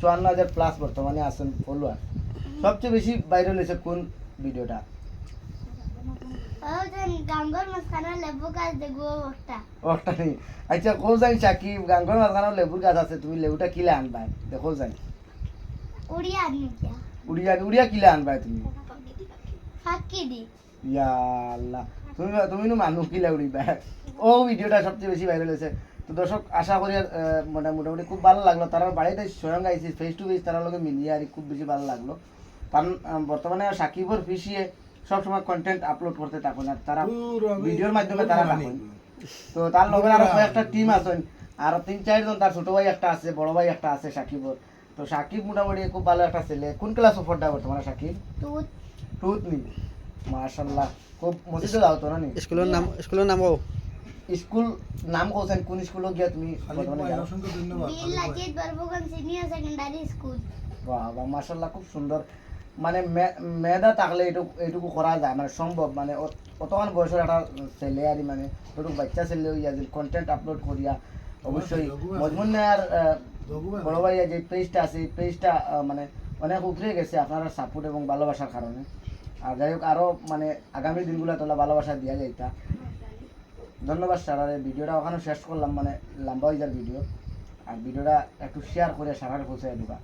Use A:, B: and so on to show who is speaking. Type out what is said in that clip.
A: 54,000+ বর্তমানে আছেন ফলোয়ার। সবচেয়ে বেশি ভাইরাল হয়েছে কোন ভিডিওটা? ওটা নেই। আচ্ছা কোন যাই সাকিব গাঙ্গর মাঝখানে লেবুর গাছ আছে, তুমি লেবুটা কিলে আনবা দেখো যাই উড়িয়া কিলে আনবা তুমি? ইয়া আল্লাহ, তুমি মানুষ কিলে উড়িবা। ও ভিডিওটা সবচেয়ে বেশি ভাইরাল হয়েছে। তো দর্শক আশা করি মোটামুটি খুব ভালো লাগলো। তারা বাড়িতে স্বয়ং আইসি ফেস টু ফেস, তারা লোকে মিলিয়ে আর খুব বেশি ভালো লাগলো। কারণ বর্তমানে সাকিবর ফিসিয়ে সবসময় কন্টেন্ট আপলোড করতে থাকুন আর তারা ভিডিওর মাধ্যমে তারা থাকুন। তো তার লগে আরো কয়েকটা টিম আছেন, আর 3-4 জন, তার ছোট ভাই একটা আছে, বড় ভাই একটা আছে সাকিবর। তো সাকিব মোটামুটি খুব ভালো একটা ছেলে। কোন ক্লাস পড়া বর্তমানে সাকিব? টুত নি। মাশাআল্লাহ, খুব মসজিদে যাও তো না নি?
B: স্কুলের নাম কও।
A: স্কুল নাম কোছেন, কোন স্কুলে গিয়া তুমি বর্তমানে যাও? বাহ বাহ, মাশাআল্লাহ, খুব সুন্দর। মানে মেধা থাকলে এইটুকু করা যায়, মানে সম্ভব। মানে অতমান বয়সের একটা ছেলে আর মানে ছোটুক বাচ্চা ছেলে হইয়া যে কন্টেন্ট আপলোড করিয়া অবশ্যই মজমুন আর বড় ভাইয়া যে পেজটা আছে এই পেজটা মানে অনেক উপরে গেছে আপনারা সাপোর্ট এবং ভালোবাসার কারণে। আর যাই হোক আরও মানে আগামী দিনগুলো তোলা ভালোবাসা দিয়া যাইতা। ধন্যবাদ স্যার। আর এই ভিডিওটা ওখানে শেষ করলাম, মানে লম্বা হয়ে যার ভিডিও। আর ভিডিওটা একটু শেয়ার করে সারার পৌঁছে দিবা।